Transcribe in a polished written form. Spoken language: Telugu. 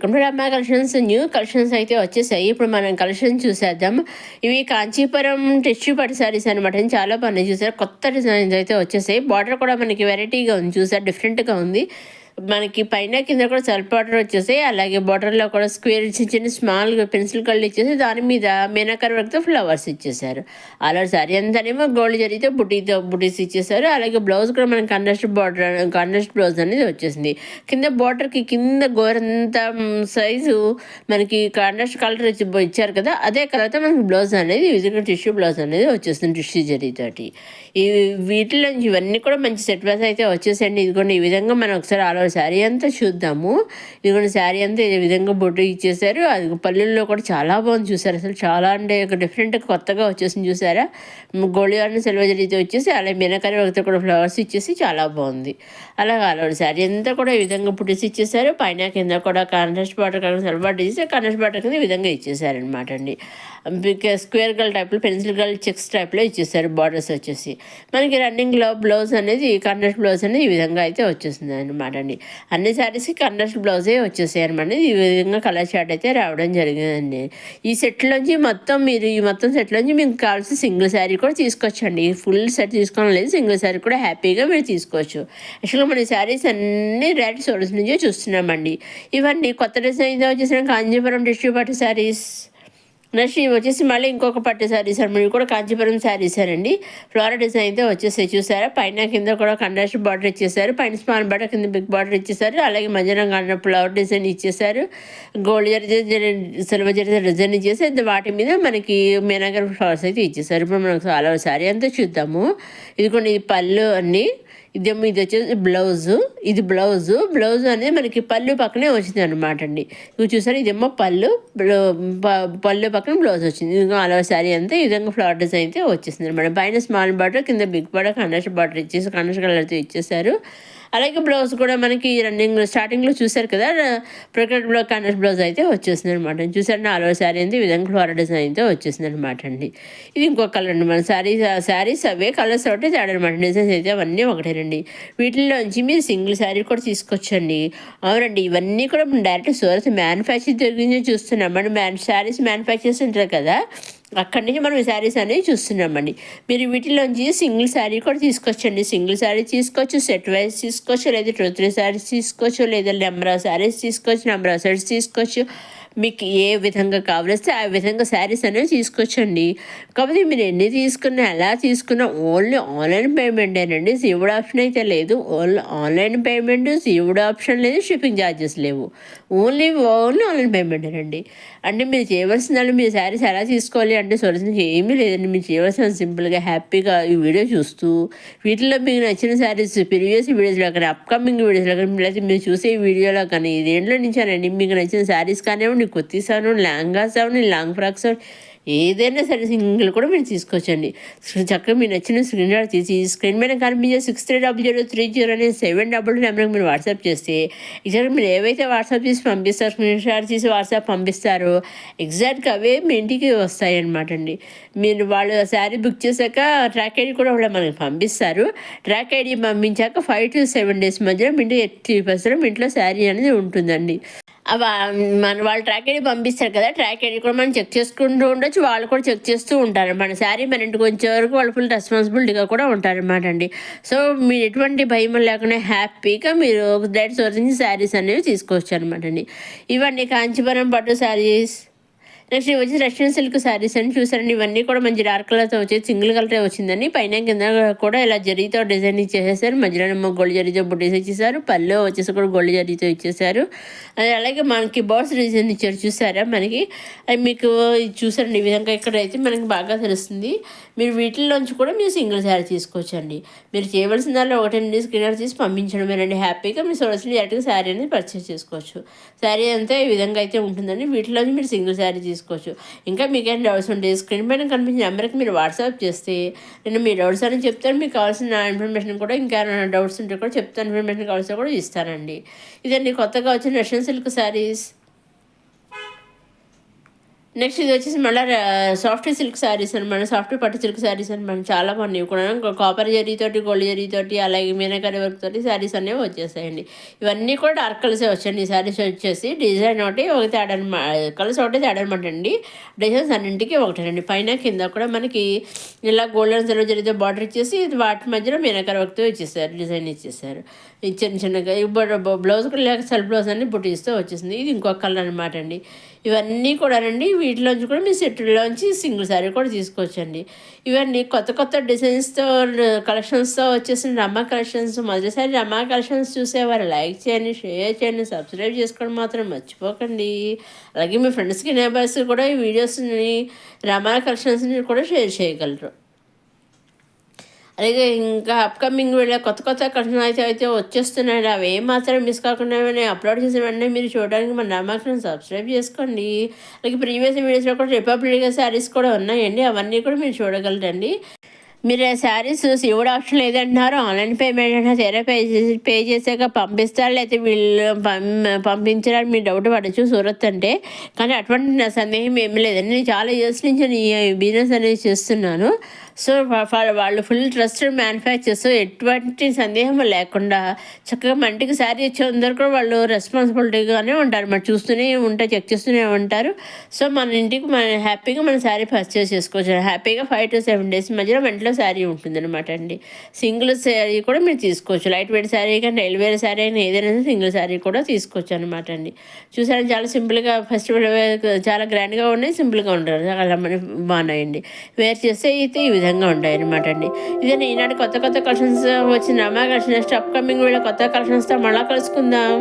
వెల్కమ్ టు రమ్మ కలెక్షన్స్. న్యూ కలెక్షన్స్ అయితే వచ్చేసాయి. ఇప్పుడు మనం కలెక్షన్ చూసేద్దాం. ఇవి కాంచీపురం టిష్యూ పట్టు సారీస్ అనమాట. చాలా బాగున్నాయి. చూసారు, కొత్త డిజైన్స్ అయితే వచ్చేసాయి. బార్డర్ కూడా మనకి వెరైటీగా ఉంది. చూసారు, డిఫరెంట్గా ఉంది. మనకి పైన కింద కూడా సెల్ఫ్ బార్డర్ వచ్చేసాయి. అలాగే బార్డర్లో కూడా స్క్వేర్ చిన్న చిన్న స్మాల్ పెన్సిల్ కళ్ళు ఇచ్చేసి దాని మీద మీనాకర్ వర్క్తో ఫ్లవర్స్ ఇచ్చేసారు. అలా సారీ అంతానేమో గోల్డ్ జరిగితే బుటీస్ ఇచ్చేసారు. అలాగే బ్లౌజ్ కూడా మనకి కాంట్రాస్ట్ బ్లౌజ్ అనేది వచ్చేసింది. కింద బార్డర్కి కింద గోరంత సైజు మనకి కాంట్రాస్ట్ కలర్ ఇచ్చారు కదా, అదే కలర్తో మనకి బ్లౌజ్ అనేది విజిగా టిష్యూ బ్లౌజ్ అనేది వచ్చేస్తుంది టిష్యూ జరీతోటి. ఈ వీటిలో ఇవన్నీ కూడా మంచి సెట్ వైస్ అయితే వచ్చేసండి. ఇదిగోండి, ఈ విధంగా మనం ఒకసారి ఆల్ ఓవర్ శారీ అంతా చూద్దాము. ఇదిగోండి, శారీ అంతా ఈ విధంగా బొట్టు ఇచ్చేసారు. అది పల్లెల్లో కూడా చాలా బాగుంది. చూసారు, అసలు చాలా అంటే డిఫరెంట్గా కొత్తగా వచ్చేసింది. చూసారా, గోల్డ్ అని సిల్వర్ జరీతో వచ్చేసి అలాగే మీనాకరి ఒకటి కూడా ఫ్లవర్స్ ఇచ్చేసి చాలా బాగుంది. అలాగే ఆల్ ఓవర్ శారీ అంతా కూడా ఈ విధంగా పుట్టేసి ఇచ్చేసారు. పైన కింద కూడా కాంట్రాస్ట్ బార్డర్ కాకుండా సెల్ఫ్ బార్డర్ ఇచ్చేసి కాంట్రాస్ట్ బార్డర్ కింద ఈ విధంగా ఇచ్చేసారనమాట అండి. స్క్వేర్ గల్ టైప్లో పెన్సిల్ గల్ చెక్స్ టైప్లో ఇచ్చేసారు. బార్డర్స్ వచ్చేసి మనకి రన్నింగ్లో బ్లౌజ్ అనేది కాంట్రాస్ట్ బ్లౌజ్ అనేది ఈ విధంగా అయితే వచ్చేస్తుంది అనమాట అండి. అన్ని శారీస్కి కాంట్రాస్ట్ బ్లౌజే వచ్చేసాయి అనమాట. ఈ విధంగా కలర్ షార్ట్ అయితే రావడం జరిగిందండి. ఈ సెట్లోంచి ఈ మొత్తం సెట్లోంచి మీకు కావాల్సిన సింగిల్ శారీ కూడా తీసుకోవచ్చండి. ఫుల్ సెట్ తీసుకోవడం లేదు, సింగిల్ శారీ కూడా హ్యాపీగా మీరు తీసుకోవచ్చు. యాక్చువల్గా మన శారీస్ అన్ని రేట్ సోర్స్ నుంచే చూస్తున్నామండి. ఇవన్నీ కొత్త డిజైన్ వచ్చేసిన కాంజీపురం టిష్యూ పట్టు శారీస్. నెక్స్ట్ ఇవి వచ్చేసి మళ్ళీ ఇంకొక పట్టు శారీస్ అనమాట. ఇవి కూడా కాంచీపురం శారీస్ అండి. ఫ్లోరల్ డిజైన్ అయితే వచ్చేసి చూసారా, పైన కింద కూడా కాంట్రాస్ట్ బార్డర్ ఇచ్చేసారు. పైన స్మాల్ బార్డర్ కింద బిగ్ బార్డర్ ఇచ్చేసారు. అలాగే మధ్యాహ్నం ఫ్లవర్ డిజైన్ ఇచ్చేసారు. Gold zari silver zari design ఇచ్చేసి వాటి మీద మనకి మీనాగర్ ఫ్లవర్స్ అయితే ఇచ్చేసారు. ఇప్పుడు మనకు చాలా శారీ అంతా చూద్దాము. ఇది కొన్ని పళ్ళు అన్నీ. ఇది వచ్చేసి ఇది బ్లౌజ్ అనేది మనకి పళ్ళు పక్కనే వచ్చింది అనమాట అండి. ఇవి చూసారు, ఇదేమో పళ్ళు పక్కన బ్లౌజ్ వచ్చింది. ఇది అలా శారీ అంతా ఈ విధంగా ఫ్లవర్ డిజైన్ అయితే వచ్చేసింది అనమాట. పైన స్మాల్ బార్డర్ కింద బిగ్ బార్డర్ కాంట్రాస్ట్ బార్డర్ ఇచ్చేసి కాంట్రాస్ట్ కలర్తో ఇచ్చేసారు. అలాగే బ్లౌజ్ కూడా మనకి స్టార్టింగ్లో చూసారు కదా, ప్రొకెట్ బ్లౌజ్ కాంట్రాస్ట్ బ్లౌజ్ అయితే వచ్చేసింది అనమాట. చూసారు, నాలుగు శారీ అయితే ఈ విధంగా ఫ్లోరల్ డిజైన్ అయితే వచ్చేసింది అనమాట అండి. ఇది ఇంకొక కలర్ అండి. మన శారీస్ అవే కలర్స్ ఒకటే తేడా అనమాట. డిజైన్స్ అయితే అవన్నీ ఒకటేనండి. వీటిల్లోంచి మీరు సింగిల్ శారీ కూడా తీసుకొచ్చండి. అవునండి, ఇవన్నీ కూడా మనం డైరెక్ట్ సూరత్ మ్యానుఫ్యాక్చరింగ్ దగ్గర చూస్తున్నాం. మనం శారీస్ మ్యానుఫ్యాక్చర్స్ ఉంటారు కదా, అక్కడి నుంచి మనం శారీస్ అనేవి చూస్తున్నామండి. మీరు వీటిలోంచి సింగిల్ శారీ కూడా తీసుకొచ్చండి. సింగిల్ శారీ తీసుకోవచ్చు, సెట్ వైజ్ తీసుకోవచ్చు, లేదా 2-3 శారీస్ తీసుకోవచ్చు, లేదా నెంబర్ ఆఫ్ శారీస్ తీసుకోవచ్చు, నెంబర్ ఆఫ్ సెట్స్ తీసుకోవచ్చు. మీకు ఏ విధంగా కావలిస్తే ఆ విధంగా శారీస్ అనేవి తీసుకోవచ్చండి. కాకపోతే మీరు ఎన్ని తీసుకున్నా ఎలా తీసుకున్నా ఓన్లీ ఆన్లైన్ పేమెంటేనండి. సీవుడ్ ఆప్షన్ అయితే లేదు. Only online payment, COD option లేదు, షిప్పింగ్ ఛార్జెస్ లేవు. ఓన్లీ ఆన్లైన్ పేమెంటేనండి. అంటే మీరు చేయవలసిందంటే మీరు శారీస్ ఎలా తీసుకోవాలి అంటే సొల్యూషన్ ఏమీ లేదండి. మీరు చేయవలసిన సింపుల్గా హ్యాపీగా ఈ వీడియో చూస్తూ వీటిలో మీకు నచ్చిన శారీస్ ప్రీవియస్ వీడియోస్లో కానీ అప్కమింగ్ వీడియోస్లో కానీ లేకపోతే మీరు చూసే వీడియోలో కానీ దేంట్లో నుంచానండి మీకు నచ్చిన శారీస్ కానివ్వండి, కుర్తీస్ అవనివ్వండి, లెహంగాస్ అవనివ్వండి, లాంగ్ ఫ్రాక్స్ ఏదైనా సరే సింగిల్ కూడా మీరు తీసుకోవచ్చండి. చక్కగా మీరు నచ్చిన స్క్రీన్ షాట్ తీసి స్క్రీన్ మీద కనిపించే 630030 అనే 722 నెంబర్కి మీరు వాట్సాప్ చేస్తే ఎగ్జాక్ట్గా మీరు ఏవైతే వాట్సాప్ చేసి పంపిస్తారో, స్క్రీన్ షాట్ తీసి వాట్సాప్ పంపిస్తారో ఎగ్జాక్ట్గా అవే మీ ఇంటికి వస్తాయి అనమాట అండి. మీరు వాళ్ళు శారీ బుక్ చేశాక ట్రాక్ ఐడి కూడా వాళ్ళు మనకి పంపిస్తారు. ట్రాక్ ఐడి పంపించాక 5 to 7 days మధ్యలో మీ ఇంటికి 80% ఇంట్లో శారీ అనేది ఉంటుందండి. వాళ్ళు ట్రాక్ ఐడి పంపిస్తారు కదా, ట్రాక్ ఐడి కూడా మనం చెక్ చేసుకుంటూ ఉండొచ్చు. వాళ్ళు కూడా చెక్ చేస్తూ ఉంటారు. మన శారీ మన ఇంటికి వచ్చే వరకు వాళ్ళు ఫుల్ రెస్పాన్సిబిలిటీగా కూడా ఉంటారనమాట అండి. సో మీరు ఎటువంటి భయం లేకుండా హ్యాపీగా మీరు డైరెక్ట్ సోర్స్ నుంచి శారీస్ అనేవి తీసుకోవచ్చు అనమాట అండి. ఇవన్నీ కాంచీపురం పట్టు శారీస్. నెక్స్ట్ వచ్చి రష్యన్ సిల్క్ శారీస్ అని చూసారండి. ఇవన్నీ కూడా మంచి డార్క్ కలర్తో వచ్చేది, సింగిల్ కలరే వచ్చిందండి. పైన కింద కూడా ఇలా జరీతో డిజైన్ ఇచ్చేసేసారు. మధ్యలో గోల్డ్ జరీతో బుట్టేసి ఇచ్చేసారు. పళ్ళు వచ్చేసి కూడా గోల్డ్ జరీతో ఇచ్చేసారు. అలాగే మనకి బార్డ్స్ డిజైన్ ఇచ్చారు. చూసారా, మనకి అది మీకు చూసారండి. ఈ విధంగా ఇక్కడైతే మనకి బాగా తెలుస్తుంది. మీరు వీటిల్లోంచి కూడా మీరు సింగిల్ శారీ తీసుకోవచ్చండి. మీరు చేయవలసిన దానిలో 1-2 స్క్రీన్ తీసి పంపించడమేనండి. హ్యాపీగా మీరు సోర్స్ని డైరెక్ట్గా శారీ అనేది పర్చేస్ చేసుకోవచ్చు. శారీ అంతా ఈ విధంగా అయితే ఉంటుందండి. వీటిలోంచి మీరు సింగిల్ శారీ తీసుకోవచ్చు. ఇంకా మీకేం డౌట్స్ ఉంటే స్క్రీన్ పైన కనిపించిన నెంబర్కి మీరు వాట్సాప్ చేస్తే నేను మీ డౌట్స్ అని చెప్తాను. మీకు కావాల్సిన ఇన్ఫర్మేషన్ కూడా ఇంకా డౌట్స్ ఉంటే కూడా చెప్తాను. ఇన్ఫర్మేషన్ కావాల్సిన కూడా ఇస్తానండి. ఇదండి కొత్తగా వచ్చిన రష్యన్ సిల్క్ శారీస్. నెక్స్ట్ ఇది వచ్చేసి మళ్ళీ సాఫ్ట్ సిల్క్ శారీస్ అనమాట. సాఫ్ట్ పట్టు సిల్క్ శారీస్ అనమాట. చాలా బాగున్నాయి కూడా. కాపర్ జరీతోటి, గోల్డ్ జరీతోటి, అలాగే మీనాకరి వర్క్ తోటి శారీస్ అనేవి వచ్చేసాయండి. ఇవన్నీ కూడా డార్క్ కలర్సే వచ్చాయండి. ఈ శారీస్ వచ్చేసి డిజైన్ ఒకటి తేడా కలర్స్ ఒకటే తేడా అనమాట అండి. డిజైన్స్ అన్నింటికి ఒకటేనండి. పైన కింద కూడా మనకి ఇలా గోల్డెన్ సిల్వర్ జరీతో బార్డర్ ఇచ్చేసి వాటి మధ్యలో మీనాకరి వర్క్తో ఇచ్చేసారు, డిజైన్ ఇచ్చేసారు. ఇది చిన్న చిన్నగా బ్లౌజ్ కూడా లేక సెల్ఫ్ బ్లౌజ్ అన్ని బుట్టిస్తూ వచ్చేసింది. ఇది ఇంకొక కలర్ అనమాట అండి. ఇవన్నీ కూడానండి వీటిలోంచి కూడా మీ సెట్లోంచి సింగిల్ శారీ కూడా తీసుకోవచ్చండి. ఇవన్నీ కొత్త కొత్త డిజైన్స్తో కలెక్షన్స్తో వచ్చేసిన రమా కలెక్షన్స్. మొదటిసారి రమా కలెక్షన్స్ చూసేవారు లైక్ చేయండి, షేర్ చేయండి, సబ్స్క్రైబ్ చేసుకోవడం మాత్రం మర్చిపోకండి. అలాగే మీ ఫ్రెండ్స్కి నేబర్స్ కూడా ఈ వీడియోస్ని రమా కలెక్షన్స్ని కూడా షేర్ చేయగలరు. అలాగే ఇంకా అప్కమింగ్ వీడియో కొత్త కొత్త కలెక్షన్ అయితే వచ్చేస్తున్నాయి. అవి ఏమాత్రం మిస్ కాకుండా అప్లోడ్ చేసిన వెంటనే మీరు చూడడానికి మన నామాకం సబ్స్క్రైబ్ చేసుకోండి. అలాగే ప్రీవియస్ వీడియోస్లో కూడా రిపబ్లిక్ శారీస్ కూడా ఉన్నాయండి. అవన్నీ కూడా మీరు చూడగలరండి. మీరు ఆ శారీస్ శివుడు ఆప్షన్ లేదంటున్నారు. ఆన్లైన్ పేమెంట్ అంటే తీరా పే చేసాక పంపిస్తారు, లేకపోతే వీళ్ళు పంపించడానికి మీరు డౌట్ పడచ్చు. సూరత్ అంటే కానీ అటువంటి నా సందేహం ఏమీ లేదండి. నేను చాలా ఇయర్స్ నుంచి ఈ బిజినెస్ అనేది చేస్తున్నాను. సో వాళ్ళు ఫుల్ ట్రస్టెడ్ మ్యానుఫ్యాక్చర్స్. ఎటువంటి సందేహం లేకుండా చక్కగా మన ఇంటికి శారీ ఇచ్చేందరూ కూడా వాళ్ళు రెస్పాన్సిబిలిటీగానే ఉంటారు. మరి చూస్తూనే ఉంటారు, చెక్ చేస్తూనే ఉంటారు. సో మన ఇంటికి హ్యాపీగా మన శారీ పర్చేస్ చేసుకోవచ్చు. హ్యాపీగా 5 to 7 days మధ్యలో వెంటనే శారీ ఉంటుందన్నమాట అండి. సింగిల్ శారీ కూడా మీరు తీసుకోవచ్చు. లైట్ వెయిట్ శారీ కానీ డైలీ వేర్ శారీ అయినా ఏదైనా సింగిల్ శారీ కూడా తీసుకోవచ్చు అనమాట అండి. చూసారా చాలా సింపుల్గా ఫెస్టివల్ చాలా గ్రాండ్గా ఉన్నాయి, సింపుల్గా ఉంటారు, చాలా బాగున్నాయండి. వేర్ చేస్తే అయితే ఈ విధంగా ఉంటాయి అనమాట అండి. ఇదే ఈనాడు కొత్త కొత్త కలెక్షన్స్ వచ్చిన అమ్మా కలెక్షన్. నెక్స్ట్ అప్కమింగ్ వీడియో కొత్త కలెక్షన్స్తో మళ్ళీ కలుసుకుందాం.